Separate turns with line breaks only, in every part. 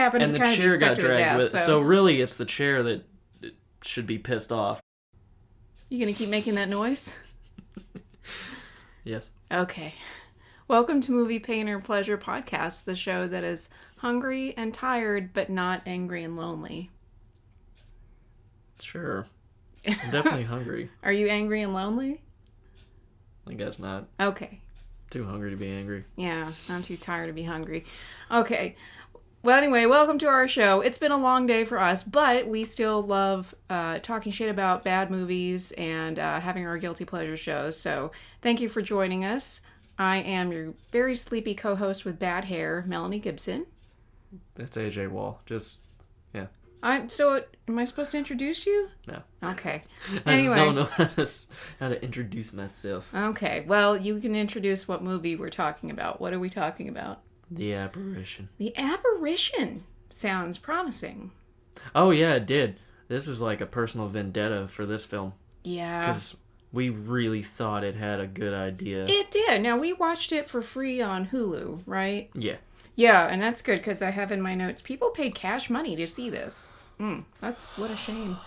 happened
and
to
the
kind of be
chair
stuck
got
to his
dragged
ass.
with. So really, it's the chair that should be pissed off.
You gonna keep making that noise?
Yes.
Okay. Welcome to Movie Pain or Pleasure Podcast, the show that is hungry and tired, but not angry and lonely.
Sure. I'm definitely hungry.
Are you angry and lonely?
I guess not.
Okay.
Too hungry to be angry.
Yeah, I'm too tired to be hungry. Okay. Well, anyway, welcome to our show. It's been a long day for us, but we still love talking shit about bad movies and having our guilty pleasure shows. So thank you for joining us. I am your very sleepy co-host with bad hair, Melanie Gibson.
That's AJ Wall. Just, yeah.
Am I supposed to introduce you?
No.
Okay.
I
Anyway.
just don't know how to introduce myself.
Okay. Well, you can introduce what movie we're talking about. What are we talking about?
The Apparition.
The Apparition sounds promising.
Oh, yeah, it did. This is like a personal vendetta for this film.
Yeah.
Because we really thought it had a good idea.
It did. Now, we watched it for free on Hulu, right?
Yeah.
Yeah, and that's good because I have in my notes, people paid cash money to see this. What a shame.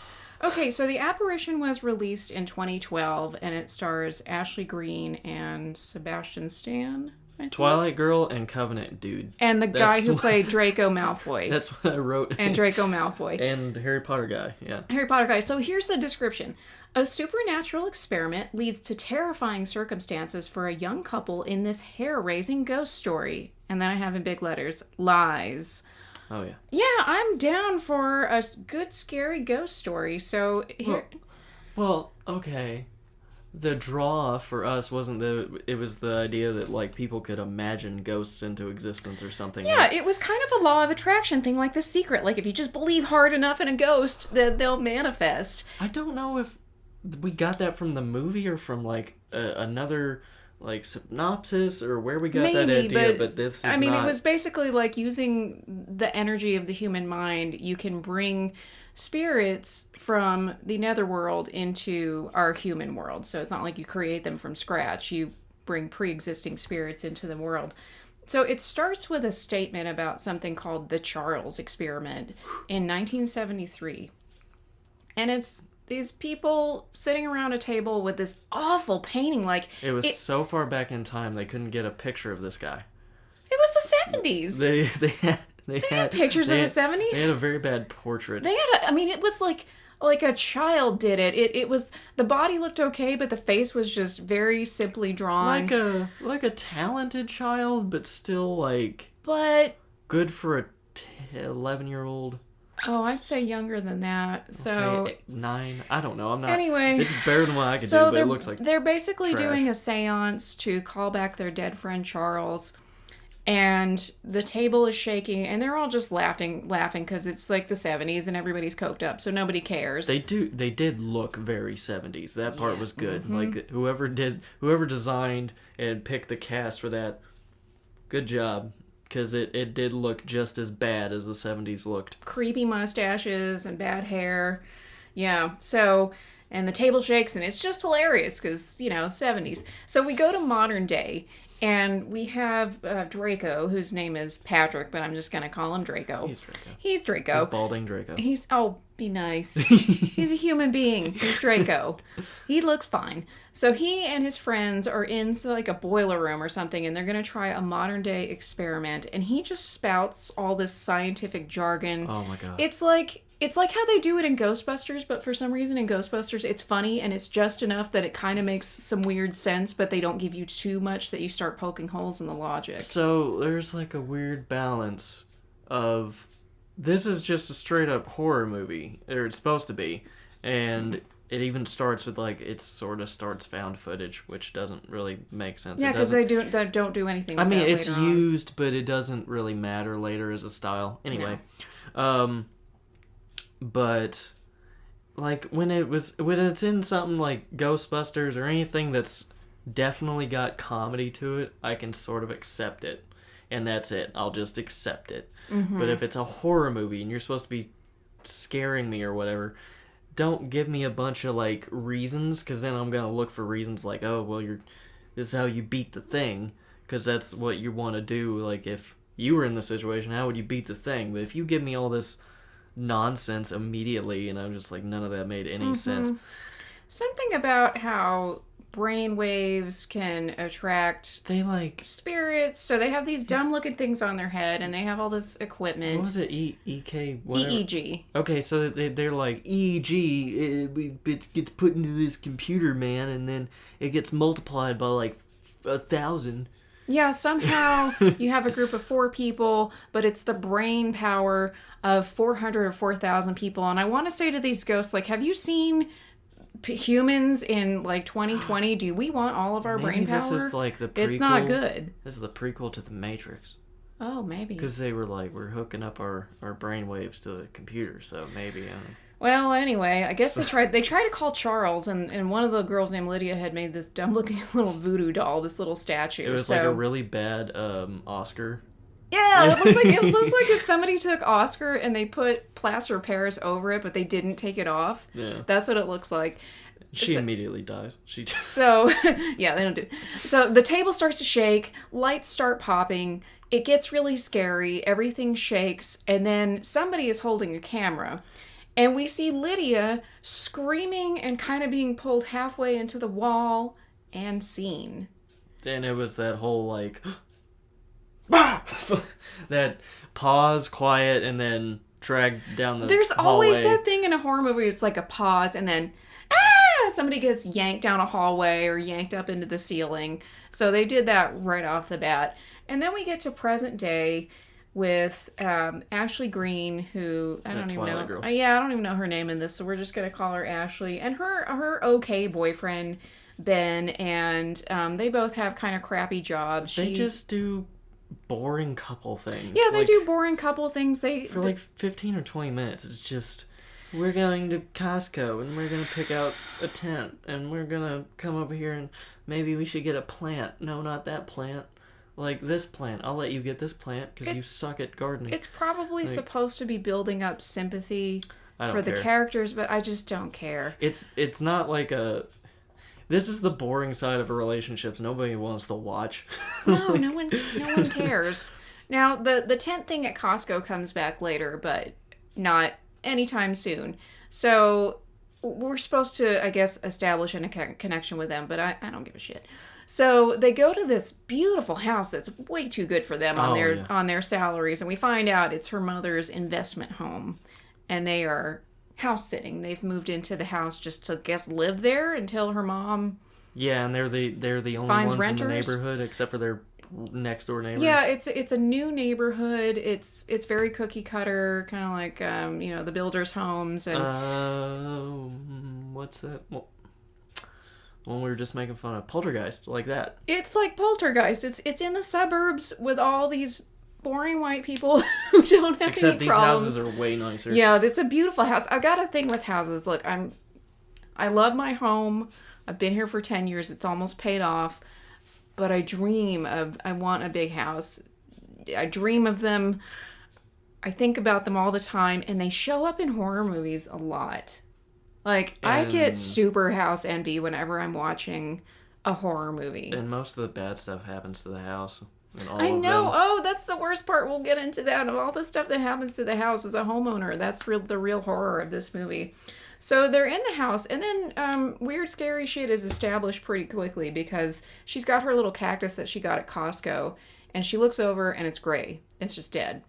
Okay, so The Apparition was released in 2012, and it stars Ashley Greene and Sebastian Stan. I think.
Twilight Girl and Covenant Dude.
And the guy who played Draco Malfoy.
That's what I wrote.
And Draco Malfoy.
And Harry Potter guy, yeah.
Harry Potter guy. So here's the description. A supernatural experiment leads to terrifying circumstances for a young couple in this hair-raising ghost story. And then I have in big letters, lies.
Oh, yeah.
Yeah, I'm down for a good, scary ghost story. So here...
Well, okay. The draw for us wasn't it was the idea that, like, people could imagine ghosts into existence or something.
Yeah,
like,
it was kind of a law of attraction thing, like The Secret. Like, if you just believe hard enough in a ghost, then they'll manifest.
I don't know if we got that from the movie or from, like, another, like, synopsis or where we got that idea, but this is
I mean,
not...
it was basically like using the energy of the human mind. You can bring spirits from the netherworld into our human world. So it's not like you create them from scratch. You bring pre-existing spirits into the world. So it starts with a statement about something called the Charles experiment in 1973. And it's these people sitting around a table with this awful painting. Like
It was so far back in time they couldn't get a picture of this guy.
It was the 70s.
They had
pictures of the 70s?
They had a very bad portrait.
It was like a child did it. It was, the body looked okay, but the face was just very simply drawn.
Like a talented child, but still, like,
But
good for a 11-year-old.
Oh, I'd say younger than that. So
okay, 9. I don't know. I'm not.
Anyway,
it's better than what I could do, but it looks like
they're basically
trash.
doing a seance to call back their dead friend Charles. And the table is shaking, and they're all just laughing because it's like the 70s and everybody's coked up, so nobody cares.
They did look very 70s. That part was good. Mm-hmm. Like whoever designed and picked the cast for that, good job. Because it did look just as bad as the 70s looked.
Creepy mustaches and bad hair. Yeah, so, and the table shakes, and it's just hilarious because, 70s. So we go to modern day, and we have Draco, whose name is Patrick, but I'm just going to call him Draco. He's Draco.
He's balding Draco.
Be nice. He's a human being. He's Draco. He looks fine. So he and his friends are in like a boiler room or something, and they're going to try a modern day experiment, and he just spouts all this scientific jargon.
Oh my god.
It's like how they do it in Ghostbusters, but for some reason in Ghostbusters it's funny and it's just enough that it kind of makes some weird sense, but they don't give you too much that you start poking holes in the logic.
So there's like a weird balance of this is just a straight up horror movie, or it's supposed to be, and it even starts with like it sort of starts found footage, which doesn't really make sense.
Yeah, because they don't do anything with
I mean,
that
it's
later on.
used, but it doesn't really matter later as a style. Anyway, but like when it's in something like Ghostbusters or anything that's definitely got comedy to it, I can sort of accept it, and that's it. I'll just accept it. Mm-hmm. But if it's a horror movie and you're supposed to be scaring me or whatever, don't give me a bunch of like reasons, because then I'm gonna look for reasons like, oh well, this is how you beat the thing, because that's what you want to do. Like if you were in the situation, how would you beat the thing? But if you give me all this nonsense immediately, and I'm just like, none of that made any sense.
Something about how brain waves can attract
They like
spirits, so they have these dumb looking things on their head, and they have all this equipment.
what was it? EK whatever?
EEG.
Okay, so they're like EEG. It gets put into this computer, man, and then it gets multiplied by like 1,000.
Yeah, somehow you have a group of 4 people, but it's the brain power of 400 or 4,000 people. And I want to say to these ghosts, like, have you seen humans in like 2020? Do we want all of our brain power?
This is like the prequel.
It's not good.
This is the prequel to the Matrix.
Oh, maybe.
Because they were like, we're hooking up our brain waves to the computer, so maybe.
Well, anyway, I guess they tried to call Charles, and one of the girls named Lydia had made this dumb-looking little voodoo doll, this little statue.
It was like a really bad Oscar.
Yeah, it looks like if somebody took Oscar and they put plaster of Paris over it, but they didn't take it off.
Yeah.
That's what it looks like.
She immediately dies.
So, yeah, they don't do. So the table starts to shake, lights start popping, it gets really scary, everything shakes, and then somebody is holding a camera. And we see Lydia screaming and kind of being pulled halfway into the wall and scene.
And it was that whole, like, that pause, quiet, and then drag down the
There's
hallway.
always that thing in a horror movie. It's like a pause and then, somebody gets yanked down a hallway or yanked up into the ceiling. So they did that right off the bat. And then we get to present day with Ashley Green, who I don't even know.
Girl.
I don't even know her name in this, so we're just gonna call her Ashley. And her okay boyfriend Ben, and they both have kind of crappy jobs.
They just do boring couple things.
Yeah, they do boring couple things. For
like 15 or 20 minutes. It's just, we're going to Costco and we're gonna pick out a tent and we're gonna come over here and maybe we should get a plant. No, not that plant. Like, this plant. I'll let you get this plant because you suck at gardening.
It's probably supposed to be building up sympathy for the
care.
Characters, but I just don't care.
It's not like a... This is the boring side of relationships nobody wants to watch.
No, no one cares. Now, the tent thing at Costco comes back later, but not anytime soon. So we're supposed to, I guess, establish a connection with them, but I don't give a shit. So they go to this beautiful house that's way too good for them on their salaries, and we find out it's her mother's investment home, and they are house sitting. They've moved into the house just to live there until her mom.
Yeah, and they're the only ones renters in the neighborhood except for their next door neighbor.
Yeah, it's a new neighborhood. It's very cookie cutter, kind of like the builders' homes and.
What's that? Well, when we were just making fun of Poltergeist, like that.
It's like Poltergeist. It's in the suburbs with all these boring white people who don't have any problems.
Except these houses are way nicer.
Yeah, it's a beautiful house. I've got a thing with houses. Look, I love my home. I've been here for 10 years. It's almost paid off. But I want a big house. I dream of them. I think about them all the time. And they show up in horror movies a lot. Like, I get super house envy whenever I'm watching a horror movie.
And most of the bad stuff happens to the house.
I know. Oh, that's the worst part. We'll get into that. All the stuff that happens to the house as a homeowner. That's the real horror of this movie. So they're in the house, and then weird, scary shit is established pretty quickly because she's got her little cactus that she got at Costco, and she looks over, and it's gray. It's just dead.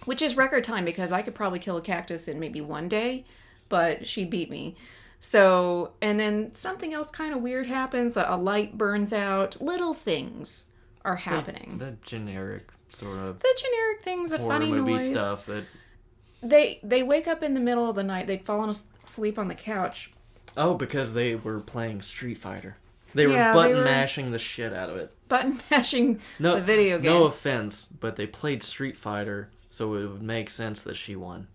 Which is record time because I could probably kill a cactus in maybe one day, but she beat me. So, and then something else kind of weird happens. A light burns out. Little things are happening.
The generic sort of...
The generic things, a funny noise.
Horror movie stuff that...
They wake up in the middle of the night. They'd fallen asleep on the couch.
Oh, because they were playing Street Fighter. They were mashing the shit out of it.
Button mashing the video game.
No offense, but they played Street Fighter, so it would make sense that she won.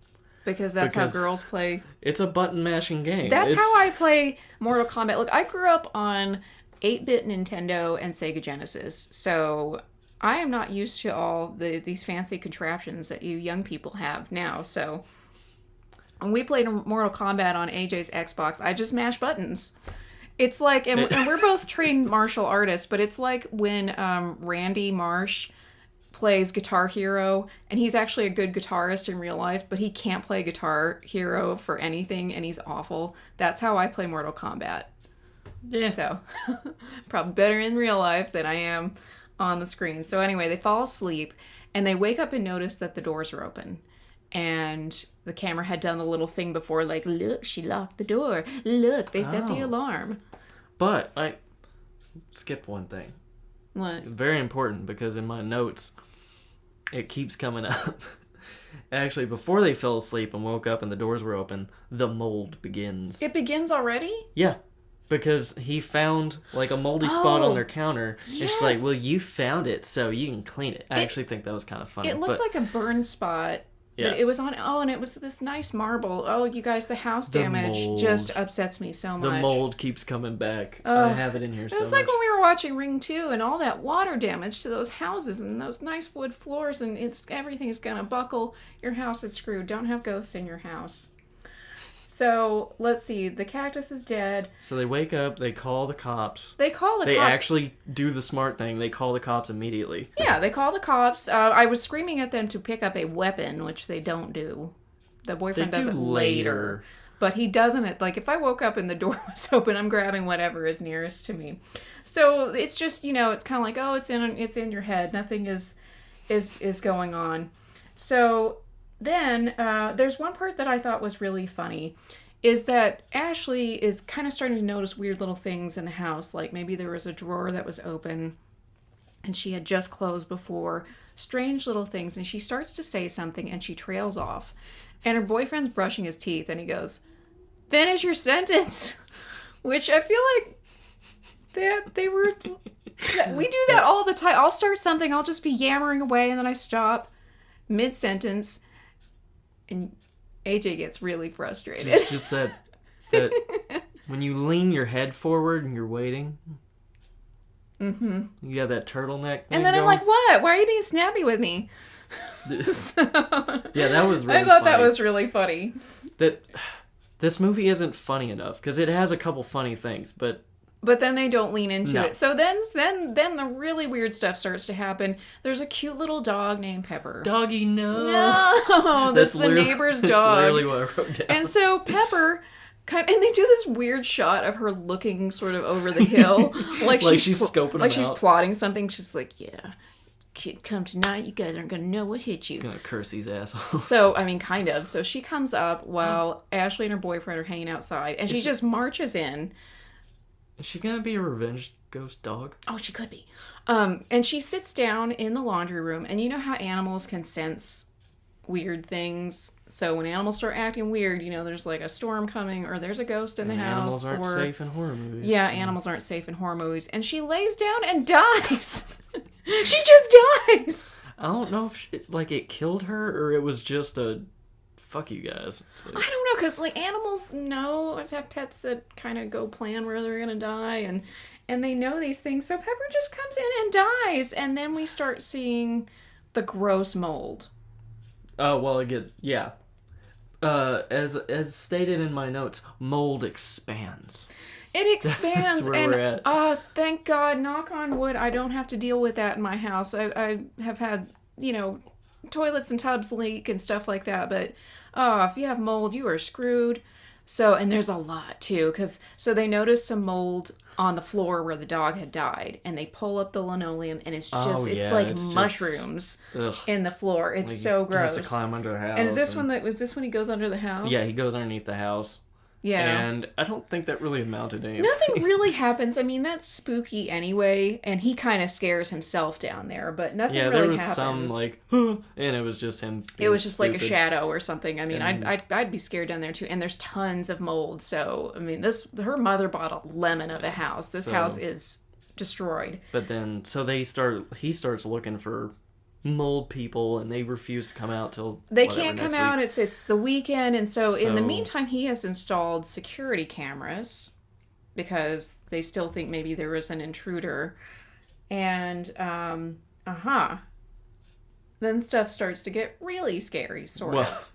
Because that's how girls play.
It's a button mashing game.
That's how I play Mortal Kombat. Look, I grew up on 8-bit Nintendo and Sega Genesis, so I am not used to all these fancy contraptions that you young people have now. So when we played Mortal Kombat on AJ's Xbox, I just mash buttons. It's like, and we're both trained martial artists, but it's like when Randy Marsh plays Guitar Hero, and he's actually a good guitarist in real life, but he can't play Guitar Hero for anything, and he's awful. That's how I play Mortal Kombat.
Yeah.
So, probably better in real life than I am on the screen. So anyway, they fall asleep, and they wake up and notice that the doors are open. And the camera had done the little thing before, like, look, she locked the door. Look, they set the alarm.
But I skipped one thing.
What?
Very important, because in my notes, it keeps coming up. Actually, before they fell asleep and woke up and the doors were open, the mold begins.
It begins already?
Yeah. Because he found, like, a moldy spot on their counter.
Yes.
And she's like, well, you found it, so you can clean it. I actually think that was kind of funny.
It looked like a burn spot.
Yeah.
But it was on, and it was this nice marble. Oh, you guys, the house damage just upsets me so much.
The mold keeps coming back. I have it in here so much.
It's like when we were watching Ring 2 and all that water damage to those houses and those nice wood floors, and everything is going to buckle. Your house is screwed. Don't have ghosts in your house. So, let's see. The cactus is dead.
So they wake up, they call the cops.
They call the
They
cops.
actually do the smart thing. They call the cops immediately.
Yeah, they call the cops. I was screaming at them to pick up a weapon, which they don't do. The boyfriend does it later. But he doesn't. Like, if I woke up and the door was open, I'm grabbing whatever is nearest to me. So it's just, it's kind of like, oh, it's in your head. Nothing is going on. So then there's one part that I thought was really funny, is that Ashley is kind of starting to notice weird little things in the house. Like maybe there was a drawer that was open and she had just closed before. Strange little things. And she starts to say something and she trails off. And her boyfriend's brushing his teeth and he goes, "Finish your sentence." Which I feel like they were... We do that all the time. I'll start something, I'll just be yammering away and then I stop mid-sentence. And AJ gets really frustrated.
It's just that when you lean your head forward and you're waiting, you got that turtleneck thing
and then
going.
I'm like, what? Why are you being snappy with me? So,
yeah, that was really
I thought
funny.
that was really funny.
That this movie isn't funny enough, because it has a couple funny things, but
then they don't lean into
No.
it. So then the really weird stuff starts to happen. There's a cute little dog named Pepper.
Doggy, no.
No, that's the neighbor's dog.
That's literally what I wrote down.
And so Pepper and they do this weird shot of her looking sort of over the hill, like
she's scoping them
like she's
out.
plotting something. She's like, yeah, come tonight. You guys aren't gonna know what hit you.
I'm gonna curse these assholes.
So I mean, kind of. So she comes up while Ashley and her boyfriend are hanging outside, and she just marches in.
Is she gonna be a revenge ghost dog?
Oh, she could be. And she sits down in the laundry room, and you know how animals can sense weird things. So when animals start acting weird, there's like a storm coming, or there's a ghost in the house.
Animals aren't safe in horror movies.
Yeah, animals aren't safe in horror movies. And she lays down and dies. She just dies.
I don't know if it killed her or it was just a fuck you guys.
I don't know, because animals know. I've had pets that kind of go plan where they're gonna die, and they know these things. So Pepper just comes in and dies, and then we start seeing the gross mold.
Oh, well, yeah. As stated in my notes, mold expands.
It expands,
That's where
and
we're at.
Thank God, knock on wood, I don't have to deal with that in my house. I have had, toilets and tubs leak and stuff like that, but if you have mold, you are screwed. So, and there's a lot too, so they notice some mold on the floor where the dog had died, and they pull up the linoleum, and it's just, it's mushrooms in the floor. It's so gross.
He has to climb under the house.
And was this when he goes under the house?
Yeah, he goes underneath the house.
Yeah.
And I don't think that really amounted to anything.
Nothing really happens. I mean, that's spooky anyway, and he kind of scares himself down there, but nothing really happens.
Yeah, there was some, and it was just him
It was just
stupid.
like a shadow or something. I mean, I'd be scared down there too, and there's tons of mold, so, I mean, her mother bought a lemon of a house. This house is destroyed.
But then, so he starts looking for mold people, and they refuse to come out till
they can't come out. It's the weekend, and so in the meantime he has installed security cameras because they still think maybe there was an intruder, and then stuff starts to get really scary, sort of.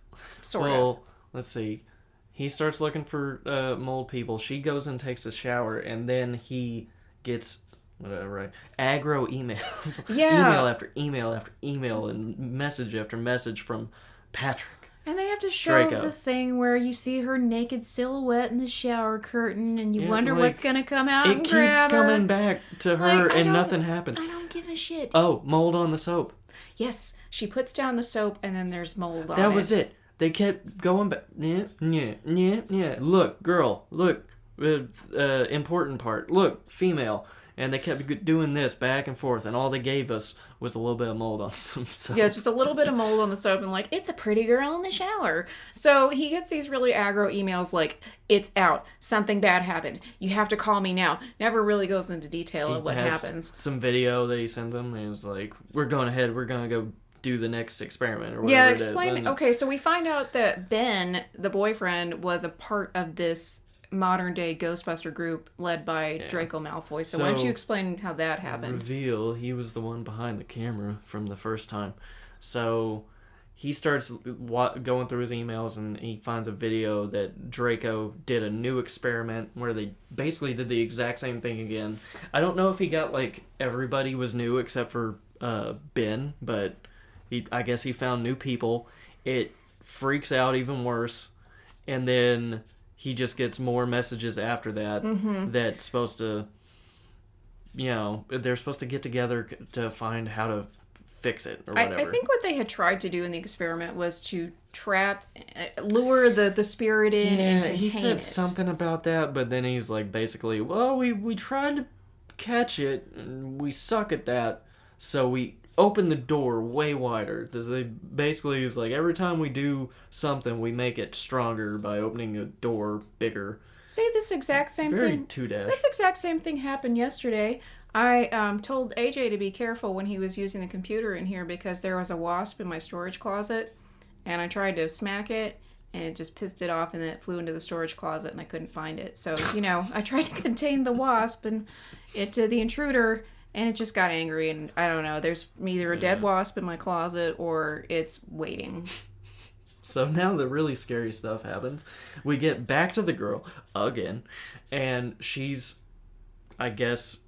Well, let's see. He starts looking for mold people. She goes and takes a shower, and then he gets whatever, right? Aggro emails.
Yeah.
Email after email after email and message after message from Patrick.
And they have to show
Draco.
the thing where you see her naked silhouette in the shower curtain, and you wonder what's gonna come out and grab her.
It keeps coming back to her, and nothing happens.
I don't give a shit.
Oh, mold on the soap.
Yes, she puts down the soap, and then there's mold on it.
That was it. They kept going back. Yeah. Look, girl. Look, important part. Look, female. And they kept doing this back and forth, and all they gave us was a little bit of mold on some soap.
Yeah, just a little bit of mold on the soap, and like, it's a pretty girl in the shower. So he gets these really aggro emails like, it's out, something bad happened, you have to call me now. Never really goes into detail of what happens.
Some video that he sent them, and it's like, we're going ahead, we're going to go do the next experiment, or whatever
Yeah,
it is.
explain. Okay, so we find out that Ben, the boyfriend, was a part of this modern day Ghostbuster group led by Draco Malfoy. So why don't you explain how that happened?
Reveal, he was the one behind the camera from the first time. So he starts going through his emails, and he finds a video that Draco did a new experiment where they basically did the exact same thing again. I don't know if he got like everybody was new except for Ben, but I guess he found new people. It freaks out even worse, and then he just gets more messages after that that's supposed to, they're supposed to get together to find how to fix it or whatever.
I think what they had tried to do in the experiment was to lure the spirit in and contain it.
He said something about that, but then he's like, basically, well, we tried to catch it, and we suck at that, so we open the door way wider. Basically, it's like every time we do something, we make it stronger by opening a door bigger.
See, this exact same thing. This exact same thing happened yesterday. I told AJ to be careful when he was using the computer in here because there was a wasp in my storage closet, and I tried to smack it, and it just pissed it off, and then it flew into the storage closet, and I couldn't find it. So, I tried to contain the wasp and the intruder. And it just got angry, and I don't know, there's either a dead wasp in my closet or it's waiting.
So now the really scary stuff happens. We get back to the girl again, and she's, I guess,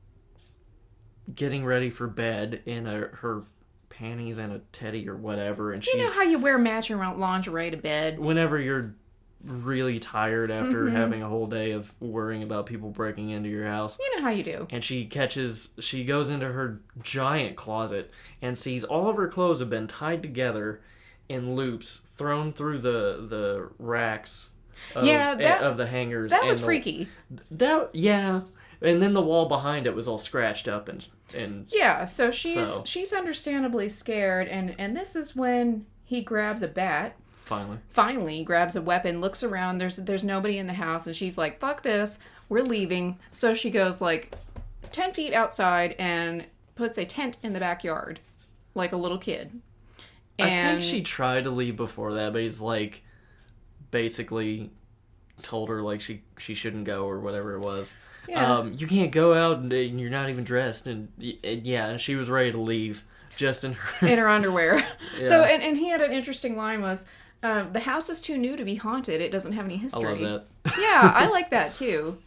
getting ready for bed in her panties and a teddy or whatever. And
you know how you wear matching lingerie to bed?
Whenever you're really tired after having a whole day of worrying about people breaking into your house.
You know how you do.
And she goes into her giant closet and sees all of her clothes have been tied together in loops, thrown through the racks of the hangers.
That was freaky.
And then the wall behind it was all scratched up and
yeah, so she's understandably scared, and this is when he grabs a bat. Finally grabs a weapon, looks around, there's nobody in the house, and she's like, fuck this, we're leaving. So she goes like 10 feet outside and puts a tent in the backyard like a little kid. And
I think she tried to leave before that, but he's like basically told her like she shouldn't go or whatever it was. You can't go out and you're not even dressed, and and she was ready to leave just in her
underwear. So and he had an interesting line was, the house is too new to be haunted. It doesn't have any history.
I love that.
Yeah, I like that too.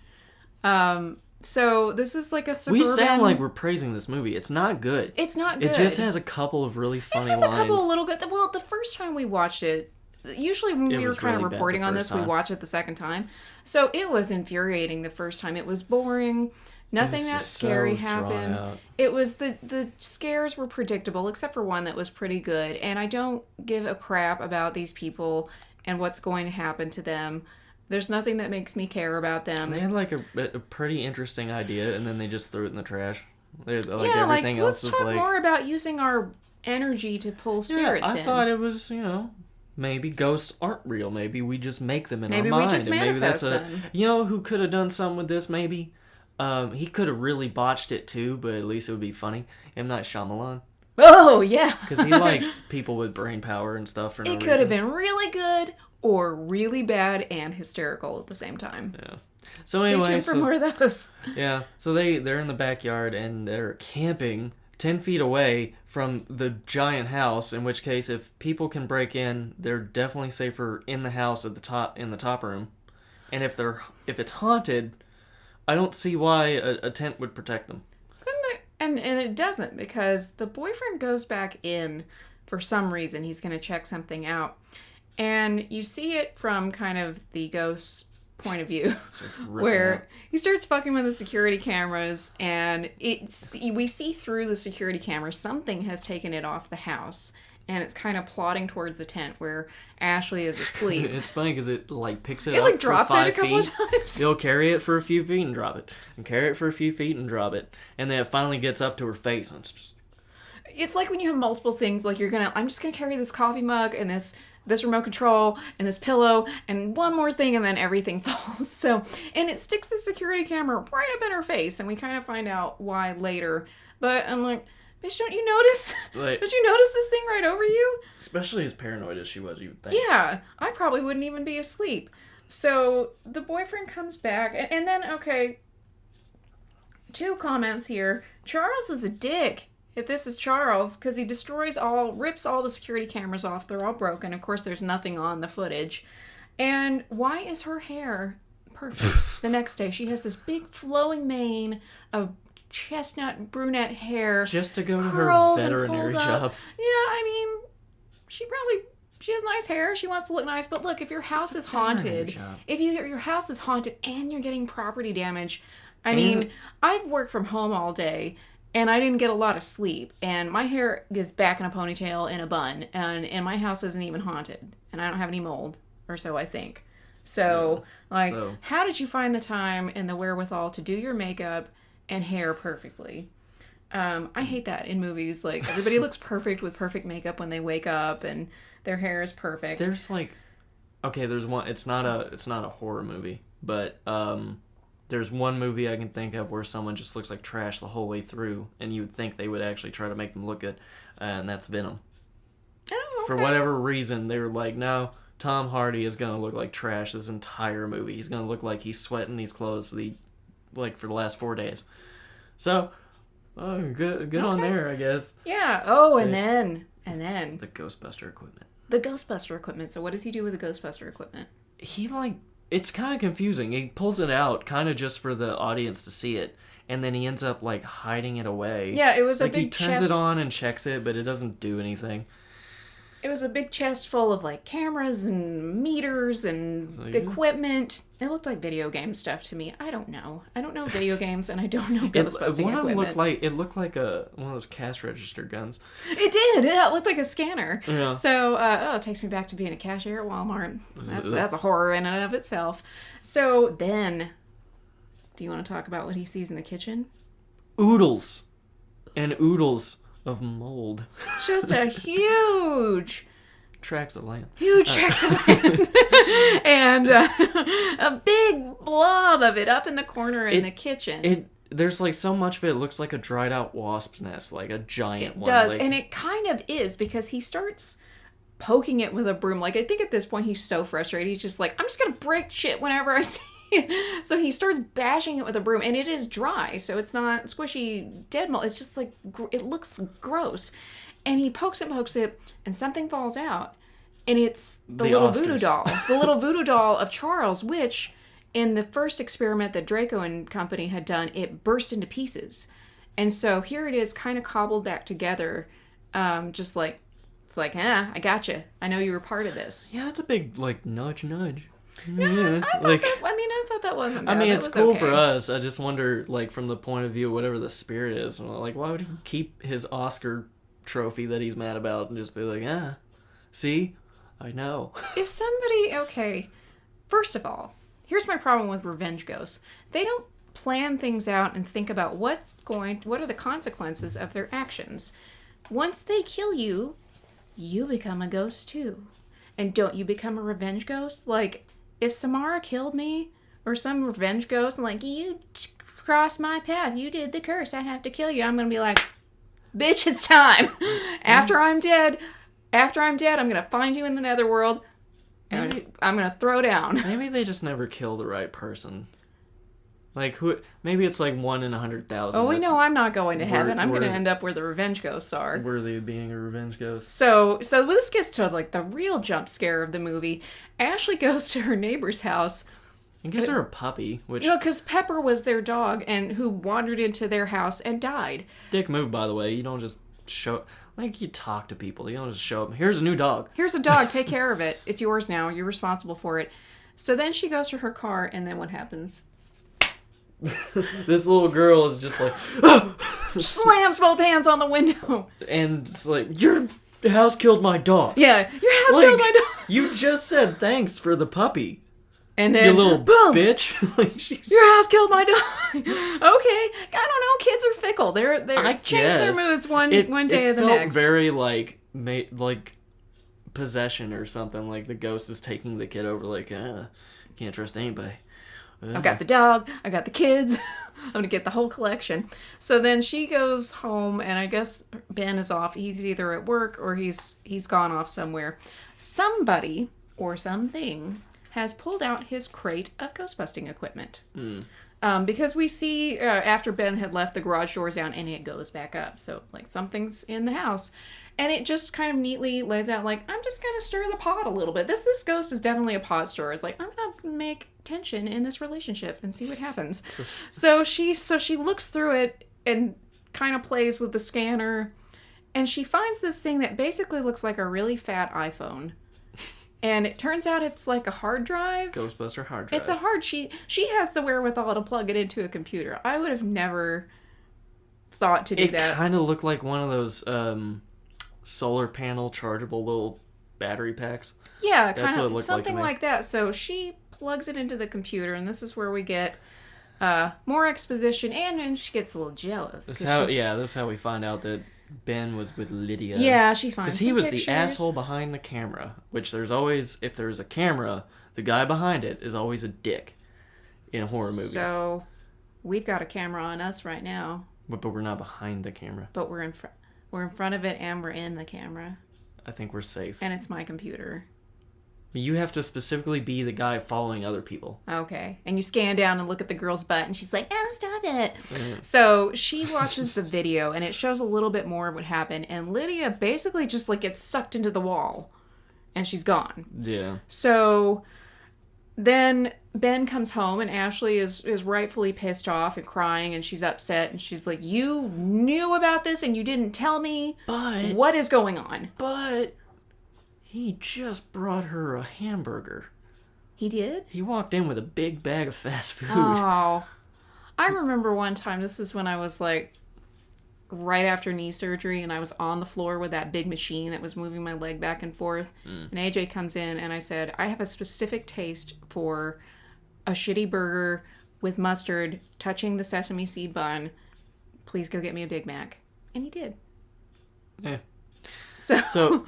So this is like a suburban...
We sound like we're praising this movie. It's not good.
It's not good.
It just has a couple of really funny lines.
It has a couple of little good... Well, the first time we watched it, usually when we were kind of reporting on this, we watch it the second time. So it was infuriating the first time. It was boring. Nothing that scary happened. It was the scares were predictable, except for one that was pretty good. And I don't give a crap about these people and what's going to happen to them. There's nothing that makes me care about them.
They had like a pretty interesting idea, and then they just threw it in the trash. Let's
talk more about using our energy to pull spirits in.
I thought it was, maybe ghosts aren't real. Maybe we just make them in our mind.
Maybe we just manifest them.
Who could have done something with this, maybe? He could have really botched it too, but at least it would be funny. M. Night Shyamalan.
Oh, yeah.
Because he likes people with brain power and stuff for no reason.
It could have been really good or really bad and hysterical at the same time.
Yeah. So anyway,
stay tuned for more of those.
Yeah. So they're in the backyard and they're camping 10 feet away from the giant house, in which case if people can break in, they're definitely safer in the house in the top room. And if it's haunted, I don't see why a tent would protect them.
Couldn't And it doesn't, because the boyfriend goes back in for some reason. He's going to check something out. And you see it from kind of the ghost's point of view, where he starts fucking with the security cameras, and we see through the security cameras something has taken it off the house. And it's kind of plodding towards the tent where Ashley is asleep.
It's funny because it like picks it
It
up
like
for
drops
5
it a couple
feet.
of times.
It'll carry it for a few feet and drop it, and carry it for a few feet and drop it, and then it finally gets up to her face, and it's just.
It's like when you have multiple things. Like I'm just gonna carry this coffee mug and this remote control and this pillow and one more thing, and then everything falls. So, and it sticks the security camera right up in her face, and we kind of find out why later. But I'm like, bitch, don't you notice?
Like,
Don't you notice this thing right over you?
especially as paranoid as she was, you would think.
Yeah, I probably wouldn't even be asleep. So the boyfriend comes back, and then, okay, 2 comments here. Charles is a dick, if this is Charles, because he rips all the security cameras off. They're all broken. Of course, there's nothing on the footage. And why is her hair perfect the next day? She has this big flowing mane of chestnut brunette hair,
Just to go to her
curled and
veterinary
pulled up.
job.
Yeah, I mean, she has nice hair. She wants to look nice. But look, if your house is haunted, if your house is haunted and you're getting property damage, I mean, I've worked from home all day and I didn't get a lot of sleep, and my hair is back in a ponytail in a bun, and my house isn't even haunted, and I don't have any mold, or so I think. So, how did you find the time and the wherewithal to do your makeup and hair perfectly? I hate that in movies. Like, everybody looks perfect with perfect makeup when they wake up, and their hair is perfect.
There's like, okay, there's one. It's not a horror movie, but there's one movie I can think of where someone just looks like trash the whole way through, and you would think they would actually try to make them look good, and that's Venom.
Oh, okay.
For whatever reason, they were like, no, Tom Hardy is gonna look like trash this entire movie. He's gonna look like he's sweating these clothes for the last 4 days. So, good on there, I guess.
Yeah. Oh, and then
the Ghostbuster equipment.
The Ghostbuster equipment. So what does he do with the Ghostbuster equipment?
It's kind of confusing. He pulls it out kind of just for the audience to see it, and then he ends up like hiding it away.
Yeah, it was a big
he turns it on and checks it, but it doesn't do anything.
It was a big chest full of like cameras and meters and equipment. It looked like video game stuff to me. I don't know. I don't know video games, and I don't know Ghostbusting equipment.
It looked like one of those cash register guns.
It did. It looked like a scanner.
Yeah.
So, it takes me back to being a cashier at Walmart. That's a horror in and of itself. So then, do you want to talk about what he sees in the kitchen?
Oodles of mold.
Just a huge
tracts of land.
Huge tracts of land. And a big blob of it up in the corner in the kitchen.
There's like so much of it looks like a dried out wasp's nest, like a giant one.
It does, and it kind of is, because he starts poking it with a broom. Like, I think at this point he's so frustrated. He's just like, I'm just gonna break shit whenever I see it. So he starts bashing it with a broom, and it is dry, so it's not squishy dead mold. It's just like, it looks gross. And he pokes it, and something falls out. And it's the little
Oscars.
voodoo doll. The little voodoo doll of Charles, which, in the first experiment that Draco and company had done, it burst into pieces. And so here it is, kind of cobbled back together, just like, it's like, I gotcha. I know you were part of this.
Yeah, that's a big, like, nudge.
Yeah, I thought that wasn't bad.
I mean, it's cool
okay.
for us. I just wonder, like, from the point of view of whatever the spirit is, like, why would he keep his Oscar trophy that he's mad about and just be like, see? I know.
If somebody, okay, first of all, here's my problem with revenge ghosts. They don't plan things out and think about what are the consequences of their actions. Once they kill you, you become a ghost too. And don't you become a revenge ghost? Like, if Samara killed me, or some revenge ghost, and like, you crossed my path, you did the curse, I have to kill you, I'm gonna be like, bitch, it's time. After I'm dead, I'm gonna find you in the netherworld, and I'm gonna throw down.
Maybe they just never kill the right person. Like, who? Maybe it's like 1 in 100,000.
Oh, we know I'm not going to heaven. I'm gonna end up where the revenge ghosts are.
Worthy of being a revenge ghost.
So this gets to like the real jump scare of the movie. Ashley goes to her neighbor's house,
And gives her a puppy, which...
because Pepper was their dog and who wandered into their house and died.
Dick move, by the way. You don't just show... Like, you talk to people. You don't just show up. Here's a new dog.
Here's a dog. Take care of it. It's yours now. You're responsible for it. So then she goes to her car, and then what happens?
This little girl is just like...
Slams both hands on the window.
And it's like, your house killed my dog.
Yeah, your house killed my dog.
You just said thanks for the puppy.
And then,
you little
boom,
bitch. Like, she's...
Your house killed my dog. Okay, I don't know. Kids are fickle. They change their moods one day to the next.
It felt very like possession or something. Like the ghost is taking the kid over. Like, can't trust anybody.
I've got the dog. I got the kids. I'm gonna get the whole collection. So then she goes home, and I guess Ben is off. He's either at work or he's gone off somewhere. Somebody or something has pulled out his crate of ghostbusting equipment. Because we see after Ben had left, the garage doors down and it goes back up. So like something's in the house. And it just kind of neatly lays out like, I'm just going to stir the pot a little bit. This ghost is definitely a pot stirrer. It's like, I'm going to make tension in this relationship and see what happens. So she looks through it and kind of plays with the scanner. And she finds this thing that basically looks like a really fat iPhone. And it turns out it's like a hard drive.
Ghostbuster hard drive.
It's a hard... She has the wherewithal to plug it into a computer. I would have never thought to do that.
It kind of looked like one of those solar panel chargeable little battery packs.
Yeah,
that's what it looked
something
like
that. So she plugs it into the computer, and this is where we get more exposition, and she gets a little jealous.
That's how we find out that Ben was with Lydia.
Yeah, she's fine.
Because he was the asshole behind the camera, which there's always, if there's a camera, the guy behind it is always a dick in horror movies.
So we've got a camera on us right now.
But we're not behind the camera.
But we're in front of it and we're in the camera.
I think we're safe.
And it's my computer.
You have to specifically be the guy following other people.
Okay. And you scan down and look at the girl's butt, and she's like, oh, stop it. So she watches the video, and it shows a little bit more of what happened, and Lydia basically just, like, gets sucked into the wall, and she's gone.
Yeah.
So then Ben comes home, and Ashley is rightfully pissed off and crying, and she's upset, and she's like, you knew about this, and you didn't tell me?
But...
What is going on?
But... He just brought her a hamburger.
He did?
He walked in with a big bag of fast food.
Oh. I remember one time, this is when I was like right after knee surgery, and I was on the floor with that big machine that was moving my leg back and forth. And AJ comes in, and I said, I have a specific taste for a shitty burger with mustard touching the sesame seed bun. Please go get me a Big Mac. And he did.
Yeah.
So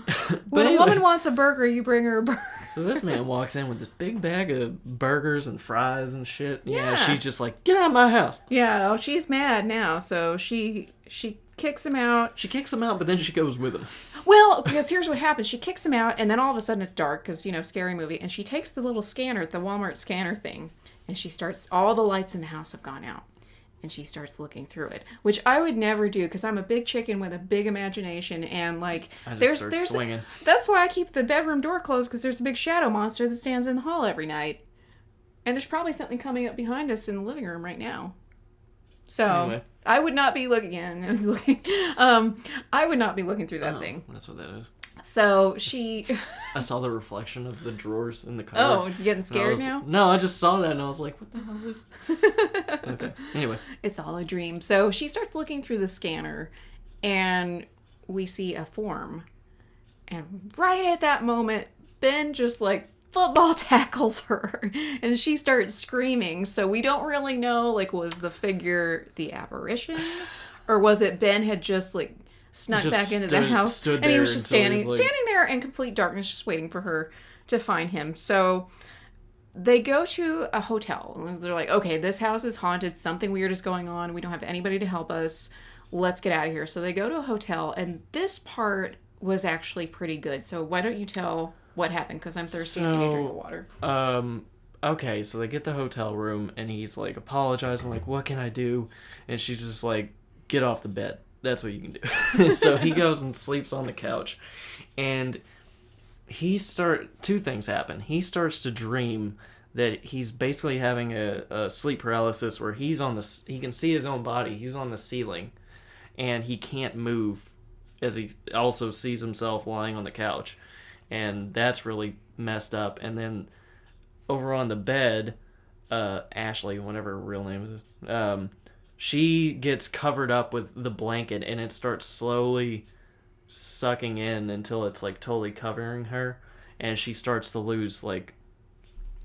when a woman wants a burger, you bring her a burger.
So this man walks in with this big bag of burgers and fries and shit.
Yeah.
She's just like, get out of my house.
Yeah, she's mad now, so she kicks him out.
She kicks him out, but then she goes with him.
Well, because here's what happens. She kicks him out, and then all of a sudden it's dark, because, scary movie, and she takes the little scanner, the Walmart scanner thing, and she starts, all the lights in the house have gone out. And she starts looking through it, which I would never do because I'm a big chicken with a big imagination, and like there's
swinging.
That's why I keep the bedroom door closed, because there's a big shadow monster that stands in the hall every night, and there's probably something coming up behind us in the living room right now. So anyway. I would not be looking. I would not be looking through that thing.
That's what that is.
So
I saw the reflection of the drawers in the car.
Oh, you getting scared now?
No, I just saw that and I was like, what the hell is... Okay, anyway.
It's all a dream. So she starts looking through the scanner, and we see a form. And right at that moment, Ben just like football tackles her, and she starts screaming. So we don't really know, like, was the figure the apparition? Or was it Ben had just like snuck back into the house, and he was just standing there in complete darkness, just waiting for her to find him. So they go to a hotel, and they're like, okay, this house is haunted, something weird is going on, we don't have anybody to help us, let's get out of here. So they go to a hotel, and this part was actually pretty good. So why don't you tell what happened, because I'm thirsty and need a drink of water.
Okay, so they get the hotel room, and he's like apologizing, like, what can I do? And she's just like, get off the bed. That's what you can do. So he goes and sleeps on the couch, and two things happen. He starts to dream that he's basically having a sleep paralysis where he can see his own body. He's on the ceiling, and he can't move, as he also sees himself lying on the couch, and that's really messed up. And then over on the bed, Ashley, whatever her real name is, she gets covered up with the blanket, and it starts slowly sucking in until it's like totally covering her, and she starts to lose, like,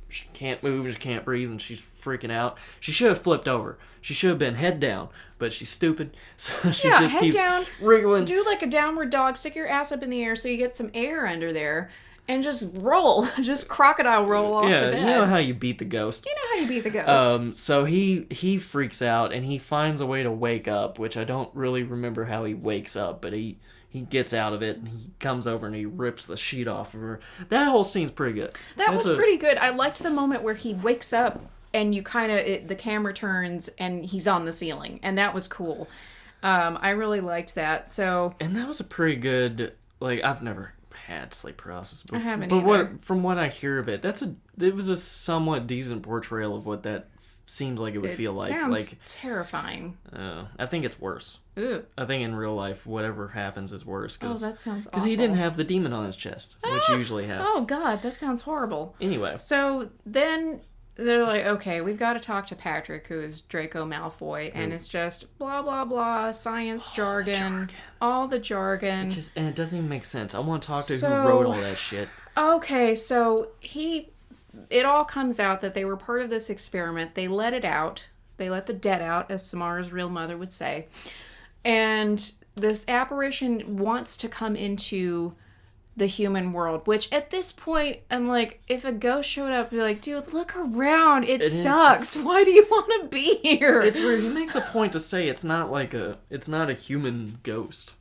she can't move, she can't breathe, and she's freaking out. She should have flipped over. She should have been head down, but she's stupid, so she just
head
keeps
down,
wriggling.
Do like a downward dog, stick your ass up in the air so you get some air under there, and just roll. Just crocodile roll off the bed.
Yeah, you know how you beat the ghost.
You know how you beat the ghost.
So he freaks out, and he finds a way to wake up, which I don't really remember how he wakes up, but he gets out of it, and he comes over and he rips the sheet off of her. That whole scene's pretty good.
That was pretty good. I liked the moment where he wakes up and you kind of, the camera turns and he's on the ceiling, and that was cool. I really liked that.
And that was a pretty good, like, I've never had sleep paralysis before.
I haven't
either. From what I hear of it, it was a somewhat decent portrayal of what that seems like it would feel like.
Sounds
like
terrifying.
I think it's worse.
Ooh.
I think in real life, whatever happens is worse.
That sounds awful.
Because he didn't have the demon on his chest, which you usually have.
Oh, God, that sounds horrible.
Anyway.
So then they're like, okay, we've got to talk to Patrick, who is Draco Malfoy, and it's just blah, blah, blah, science jargon, all the jargon.
And it doesn't even make sense. I want to talk to who wrote all that shit.
Okay, so it all comes out that they were part of this experiment. They let it out. They let the dead out, as Samara's real mother would say. And this apparition wants to come into the human world, which at this point, I'm like, if a ghost showed up, I'd be like, dude, look around. It sucks. Why do you want to be here?
It's weird. He makes a point to say it's not a human ghost.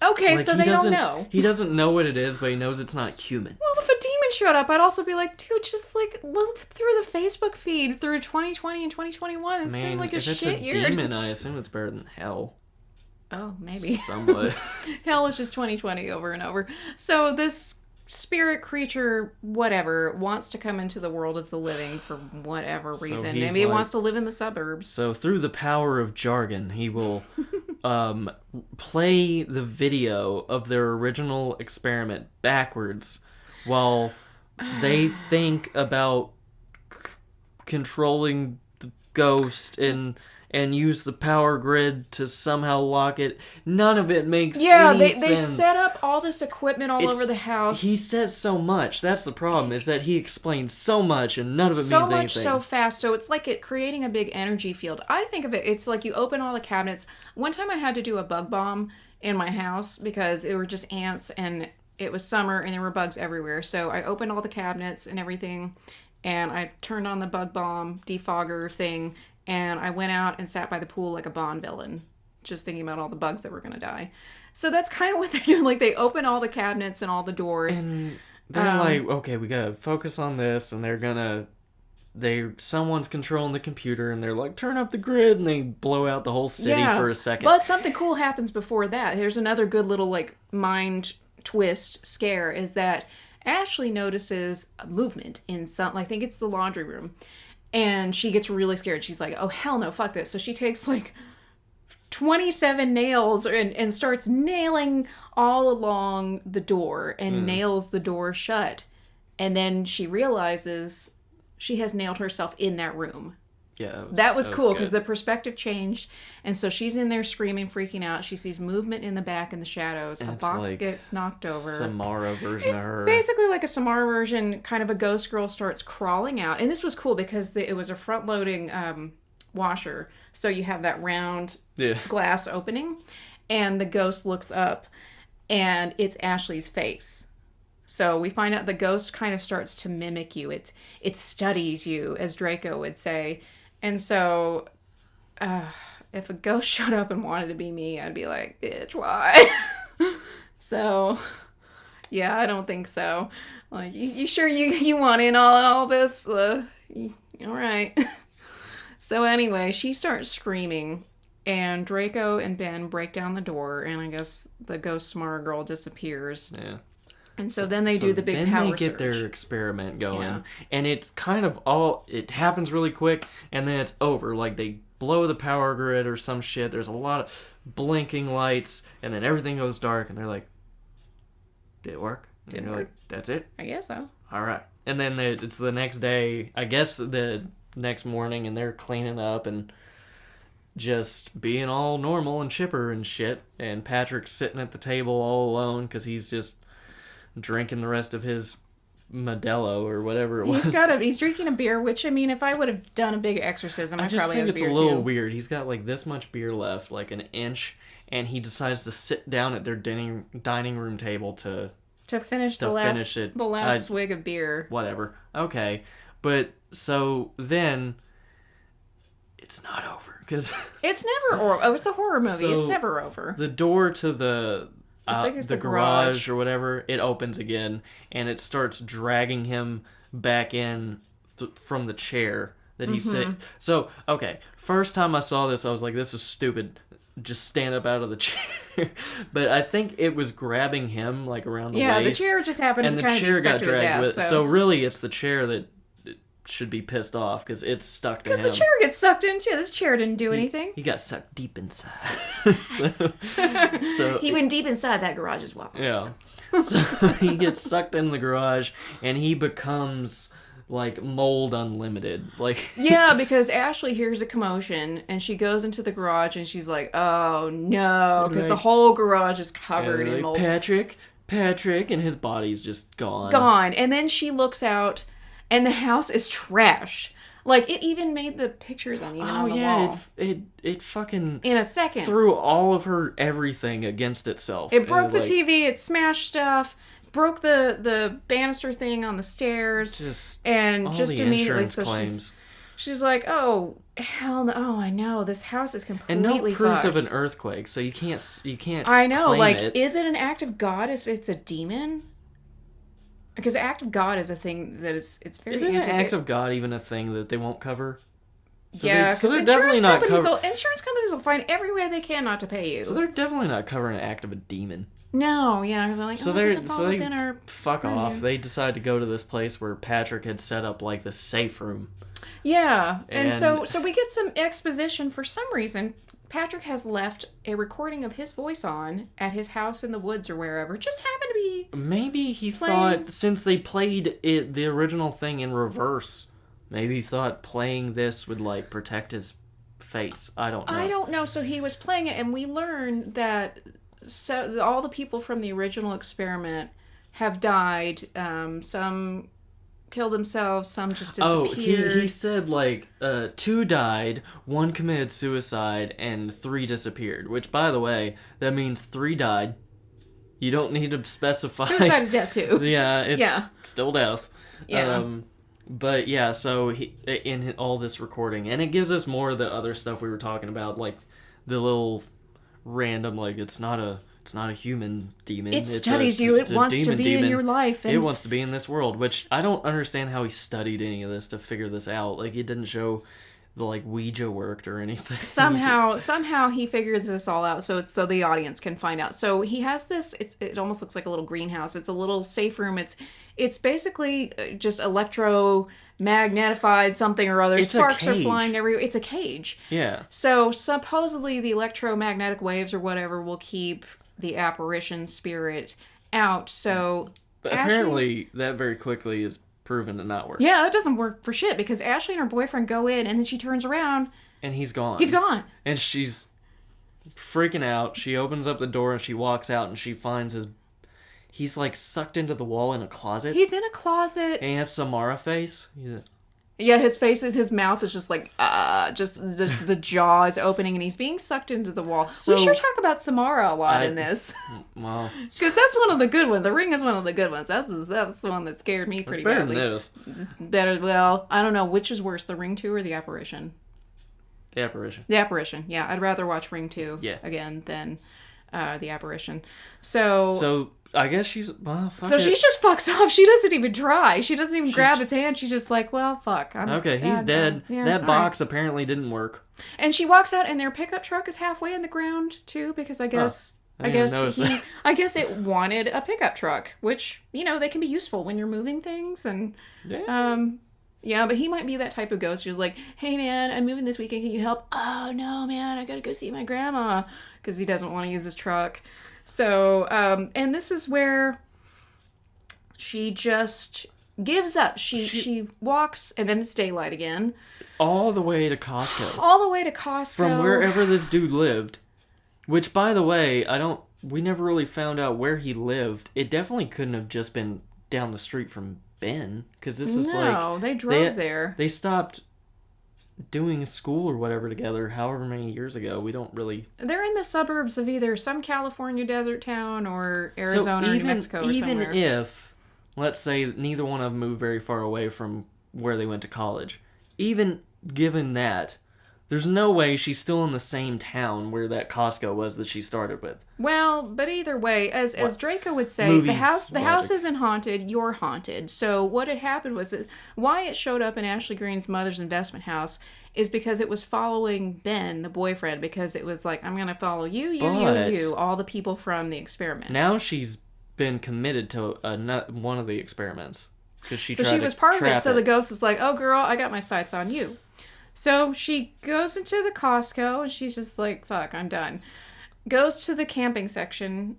Okay,
like,
so they don't know.
He doesn't know what it is, but he knows it's not human.
Well, if a demon showed up, I'd also be like, dude, just like look through the Facebook feed through 2020 and 2021. It's been like a shit year.
If it's a demon, I assume it's better than hell.
Oh, maybe.
Somewhat.
Hell is just 2020 over and over. So this spirit creature, whatever, wants to come into the world of the living for whatever reason. Maybe he wants to live in the suburbs.
So through the power of jargon, he will play the video of their original experiment backwards while they think about controlling the ghost and use the power grid to somehow lock it. None of it makes any sense.
They set up all this equipment all over the house.
He says so much. That's the problem, is that he explains so much and none of it means anything.
So much so fast. So it's like creating a big energy field. I think of it's like you open all the cabinets. One time I had to do a bug bomb in my house because it were just ants and it was summer and there were bugs everywhere. So I opened all the cabinets and everything and I turned on the bug bomb defogger thing. And I went out and sat by the pool like a Bond villain, just thinking about all the bugs that were going to die. So that's kind of what they're doing. Like, they open all the cabinets and all the doors.
And they're like, okay, we got to focus on this. And someone's controlling the computer. And they're like, turn up the grid. And they blow out the whole city for a second.
But something cool happens before that. Here's another good little, like, mind twist scare, is that Ashley notices a movement in I think it's the laundry room. And she gets really scared. She's like, oh, hell no, fuck this. So she takes like 27 nails and starts nailing all along the door and nails the door shut. And then she realizes she has nailed herself in that room.
Yeah.
That was cool because the perspective changed. And so she's in there screaming, freaking out. She sees movement in the back in the shadows. A box gets knocked over.
Samara version of her.
Basically like a Samara version. Kind of a ghost girl starts crawling out. And this was cool because it was a front-loading washer. So you have that round glass opening. And the ghost looks up. And it's Ashley's face. So we find out the ghost kind of starts to mimic you. It studies you, as Draco would say. And so, if a ghost showed up and wanted to be me, I'd be like, bitch, why? So, yeah, I don't think so. Like, you sure you want in all this? All right. So anyway, she starts screaming, and Draco and Ben break down the door, and I guess the ghost Samara girl disappears.
Yeah.
And so then they do the big power
Then they get
surge.
their experiment going.
Yeah.
And it's kind of it happens really quick, and then it's over. Like, they blow the power grid or some shit. There's a lot of blinking lights, and then everything goes dark, and they're like, did it work? And you're like, that's it?
I guess so.
All right. And then it's the next day, I guess the next morning, and they're cleaning up and just being all normal and chipper and shit. And Patrick's sitting at the table all alone because he's just drinking the rest of his Modelo or whatever it was.
He's drinking a beer, which, I mean, if I would have done a big exorcism, I
just
probably
think
have a
it's
beer
a little
too.
weird. He's got like this much beer left, like an inch, and he decides to sit down at their dining room table to
finish the last swig of beer.
Whatever. Okay. But so then it's not over because
it's never over. Oh, it's a horror movie.
So
it's never over.
The door to the garage or whatever, it opens again, and it starts dragging him back in from the chair that he's sitting. So, okay, first time I saw this, I was like, this is stupid. Just stand up out of the chair. But I think it was grabbing him, like, around the waist.
Yeah, the chair just happened to kind of be stuck to his ass.
So really, it's the chair that should be pissed off because it's stuck to him.
Because the chair gets sucked in too. This chair didn't do anything.
He got sucked deep inside.
so he went deep inside that garage as well.
Yeah. So he gets sucked in the garage and he becomes like Mold Unlimited.
Yeah, because Ashley hears a commotion and she goes into the garage and she's like, oh no, because the whole garage is covered in mold.
Patrick, and his body's just gone.
And then she looks out and the house is trashed. Like, it even made the pictures uneven on the wall.
It fucking...
In a second.
Threw all of her everything against itself.
It broke the TV, it smashed stuff, broke the banister thing on the stairs.
Just
immediately...
So claims.
She's like, oh, hell no. Oh, I know. This house is completely fucked.
And no proof of an earthquake, so you can't
I know,
claim it.
Is it an act of God if it's a demon? Because the act of God is a thing that it's very...
Isn't an act of God even a thing that they won't cover?
So because insurance companies will find every way they can not to pay you.
So they're definitely not covering an act of a demon.
No, yeah, because I'm like,
they fuck off. They decide to go to this place where Patrick had set up like the safe room.
Yeah, and so we get some exposition for some reason. Patrick has left a recording of his voice on at his house in the woods or wherever. Just happened to be...
Maybe he thought, since they played the original thing in reverse, maybe he thought playing this would, like, protect his face. I don't know.
I don't know. So he was playing it, and we learned that all the people from the original experiment have died. Some killed themselves, some just disappeared.
Oh, he said, like, 2 died, 1 committed suicide, and 3 disappeared. Which, by the way, that means 3 died. You don't need to specify.
Suicide is death, too.
Yeah, it's still death.
Yeah.
But, yeah, so he in all this recording, and it gives us more of the other stuff we were talking about, like, the little random, like, it's not a human demon.
It studies you. It wants to be in your life.
It wants to be in this world, which I don't understand how he studied any of this to figure this out. Like, it didn't show the, like, Ouija worked or anything.
Somehow he figured this all out so the audience can find out. So he has this, it almost looks like a little greenhouse. It's a little safe room. It's basically just electromagnetified something or other. Sparks are flying everywhere. It's a cage.
Yeah.
So supposedly the electromagnetic waves or whatever will keep the apparition spirit out. So
but apparently that very quickly is proven to not work.
Yeah, that doesn't work for shit because Ashley and her boyfriend go in and then she turns around
and he's gone. And she's freaking out. She opens up the door and she walks out and she finds he's like sucked into the wall in a closet.
He's in a closet.
And he has Samara face.
Yeah, his mouth is just like, just the jaw is opening and he's being sucked into the wall. So, we sure talk about Samara a lot in this.
Well.
Because that's one of the good ones. The Ring is one of the good ones. That's the one that scared me pretty badly.
Better than this.
Better, well, I don't know. Which is worse, The Ring 2 or The Apparition?
The Apparition.
The Apparition, yeah. I'd rather watch Ring 2 again than The Apparition. So
I guess she's... Well, fuck
so
it.
she just fucks off. She doesn't even try. She doesn't even grab his hand. She's just like, well, fuck.
He's dead.
Yeah,
that box apparently didn't work.
And she walks out and their pickup truck is halfway in the ground, too, because I guess
I didn't even notice that.
I guess it wanted a pickup truck, which, they can be useful when you're moving things. And, yeah, but he might be that type of ghost who's like, hey, man, I'm moving this weekend. Can you help? Oh, no, man, I got to go see my grandma, because he doesn't want to use his truck. So, and this is where she just gives up. She walks, and then it's daylight again.
All the way to Costco.
All the way to Costco.
From wherever this dude lived. Which, by the way, we never really found out where he lived. It definitely couldn't have just been down the street from Ben, because this is
No, they drove there.
They stopped doing school or whatever together however many years ago. We don't really...
They're in the suburbs of either some California desert town or Arizona or New Mexico or somewhere.
Even if, let's say, neither one of them moved very far away from where they went to college, even given that, there's no way she's still in the same town where that Costco was that she started with.
Well, but either way, as Draco would say, the house isn't haunted, you're haunted. So what had happened was why it showed up in Ashley Greene's mother's investment house is because it was following Ben, the boyfriend, because it was like, I'm going to follow you, you, all the people from the experiment.
Now she's been committed to one of the experiments. She
was part of it, so the ghost is like, oh girl, I got my sights on you. So she goes into the Costco, and she's just like, fuck, I'm done. Goes to the camping section.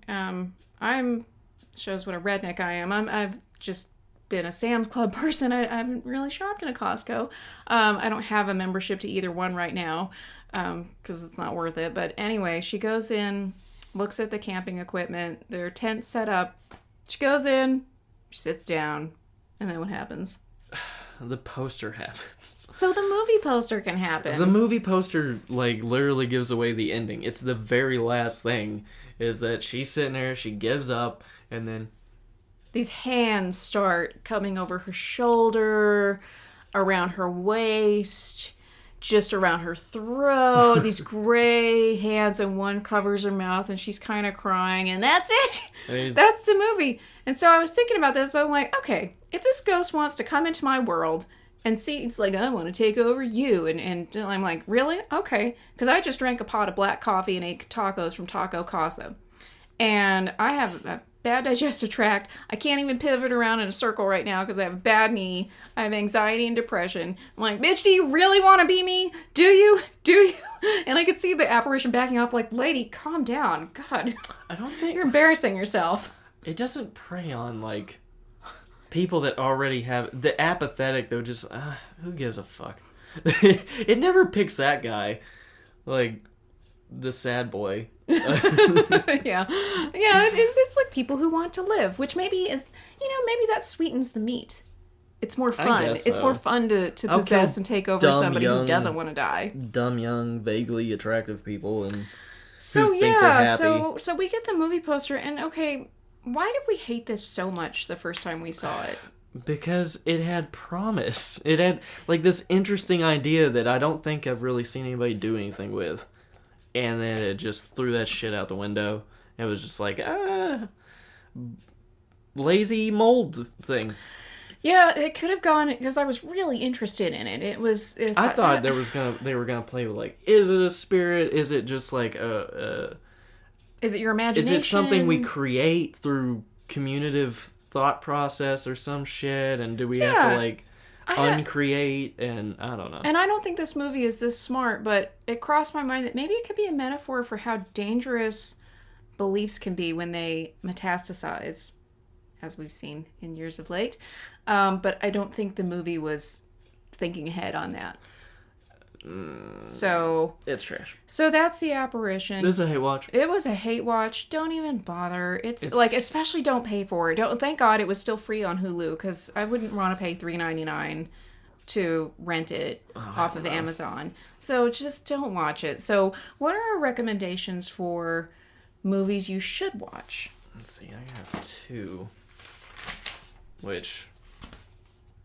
Shows what a redneck I am. I've just been a Sam's Club person. I haven't really shopped in a Costco. I don't have a membership to either one right now, because it's not worth it. But anyway, she goes in, looks at the camping equipment. Their tent's set up. She goes in, she sits down, and then what happens?
The poster happens.
So the movie poster can happen.
The movie poster, literally gives away the ending. It's the very last thing, is that she's sitting there, she gives up, and then...
These hands start coming over her shoulder, around her waist, just around her throat. These gray hands, and one covers her mouth, and she's kind of crying, and that's it! That's the movie. And so I was thinking about this, so I'm like, okay, if this ghost wants to come into my world and see, it's like, I want to take over you, and I'm like, really? Okay. Because I just drank a pot of black coffee and ate tacos from Taco Casa. And I have a bad digestive tract. I can't even pivot around in a circle right now because I have a bad knee. I have anxiety and depression. I'm like, bitch, do you really want to be me? Do you? Do you? And I could see the apparition backing off like, lady, calm down. God.
I don't think...
You're embarrassing yourself.
It doesn't prey on, people that already have... The apathetic, though, just... who gives a fuck? It never picks that guy. The sad boy.
Yeah. It's like people who want to live, which maybe is... maybe that sweetens the meat. It's more fun.
I guess so.
It's more fun to possess and take over somebody who doesn't want to die.
Dumb, young, vaguely attractive people and...
So,
think they're happy.
So we get the movie poster, and okay... Why did we hate this so much the first time we saw it?
Because it had promise. It had, this interesting idea that I don't think I've really seen anybody do anything with. And then it just threw that shit out the window. It was just lazy mold thing.
Yeah, it could have gone, because I was really interested in it. I
thought they were gonna play with, is it a spirit? Is it just,
is it your imagination?
Is it something we create through commutative thought process or some shit? And do we have to, uncreate? And I don't know.
And I don't think this movie is this smart, but it crossed my mind that maybe it could be a metaphor for how dangerous beliefs can be when they metastasize, as we've seen in years of late. But I don't think the movie was thinking ahead on that. So
it's trash.
So that's the apparition.
This is a hate watch.
It was a hate watch. Don't even bother. It's especially don't pay for it. Thank God it was still free on Hulu, because I wouldn't want to pay $3.99 to rent it off of Amazon. So just don't watch it. So what are our recommendations for movies you should watch?
Let's see. I have two, which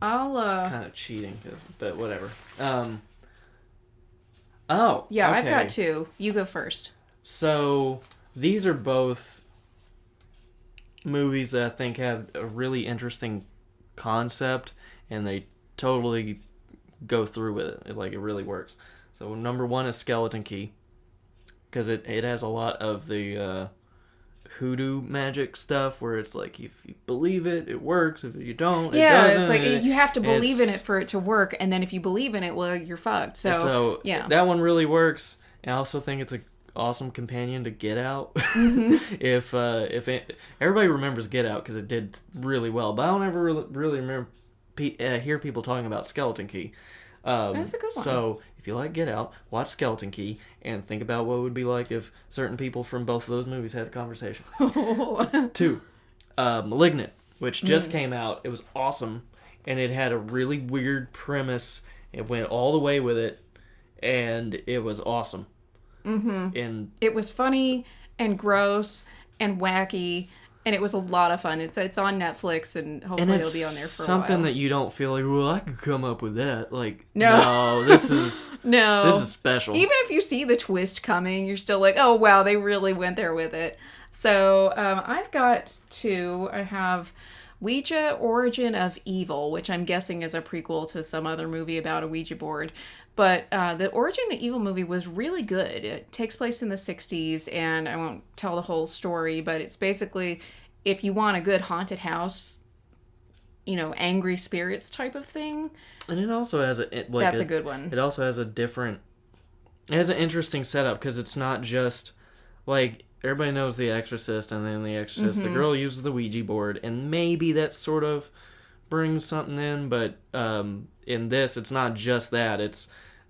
I'll
kind of cheating, but whatever. Oh,
yeah,
okay.
I've got two. You go first.
So, these are both movies that I think have a really interesting concept, and they totally go through with it. It really works. So, number one is Skeleton Key, because it has a lot of the hoodoo magic stuff where it's like if you believe it, it works. If you don't, it
Yeah,
doesn't.
it's like you have to believe in it for it to work, and then if you believe in it, well, you're fucked. So yeah,
that one really works. I also think it's a awesome companion to Get Out. If everybody remembers Get Out because it did really well, but I don't ever really remember hear people talking about Skeleton Key.
That's a good one.
So if you like Get Out, watch Skeleton Key and think about what it would be like if certain people from both of those movies had a conversation. 2, Malignant, which just came out. It was awesome, and it had a really weird premise. It went all the way with it, and it was awesome. And
it was funny and gross and wacky, and it was a lot of fun. It's on Netflix, and hopefully it'll be on there for a while.
Something that you don't feel like, well, I could come up with that. Like, no, this is this is special.
Even if you see the twist coming, you're still like, oh wow, they really went there with it. So I've got 2. I have Ouija: Origin of Evil, which I'm guessing is a prequel to some other movie about a Ouija board. But the Origin of Evil movie was really good. It takes place in the 60s, and I won't tell the whole story, but it's basically if you want a good haunted house, angry spirits type of thing.
And it also has
that's a good one.
It also has it has an interesting setup because it's not just like everybody knows The Exorcist, and then The Exorcist, the girl uses the Ouija board, and maybe that sort of brings something in, but in this, it's not just that.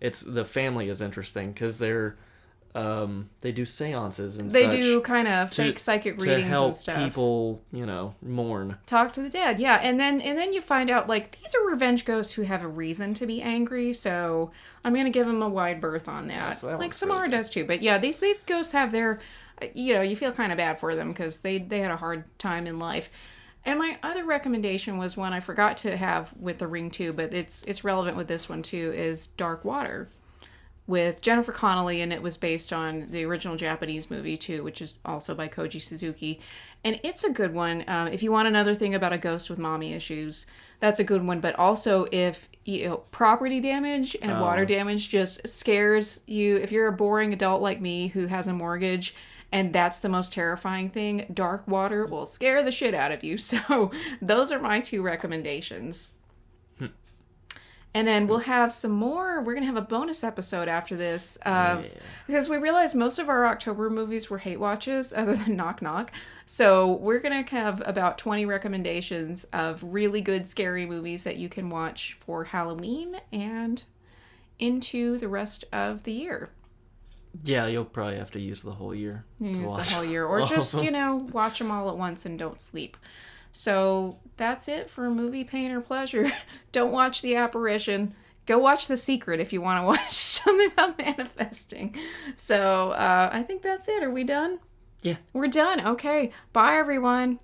It's the family is interesting because they do seances and
they
such.
They do kind of fake psychic readings
to help
and stuff.
People, mourn.
Talk to the dead, yeah. And then you find out like these are revenge ghosts who have a reason to be angry. So I'm gonna give them a wide berth on that.
Yes, that
like Samara does too. But yeah, these ghosts have their, you feel kind of bad for them because they had a hard time in life. And my other recommendation was one I forgot to have with The Ring too, but it's relevant with this one too, is Dark Water with Jennifer Connelly, and it was based on the original Japanese movie too, which is also by Koji Suzuki. And it's a good one. If you want another thing about a ghost with mommy issues, that's a good one. But also if property damage and water damage just scares you, if you're a boring adult like me who has a mortgage, and that's the most terrifying thing, Dark Water will scare the shit out of you. So those are my 2 recommendations. And then we'll have some more. We're going to have a bonus episode after this. Because we realized most of our October movies were hate watches, other than Knock Knock. So we're going to have about 20 recommendations of really good scary movies that you can watch for Halloween and into the rest of the year.
Yeah, you'll probably have to use the whole year.
Or just, watch them all at once and don't sleep. So that's it for Movie Pain or Pleasure. Don't watch The Apparition. Go watch The Secret if you want to watch something about manifesting. So I think that's it. Are we done?
Yeah.
We're done. Okay. Bye, everyone.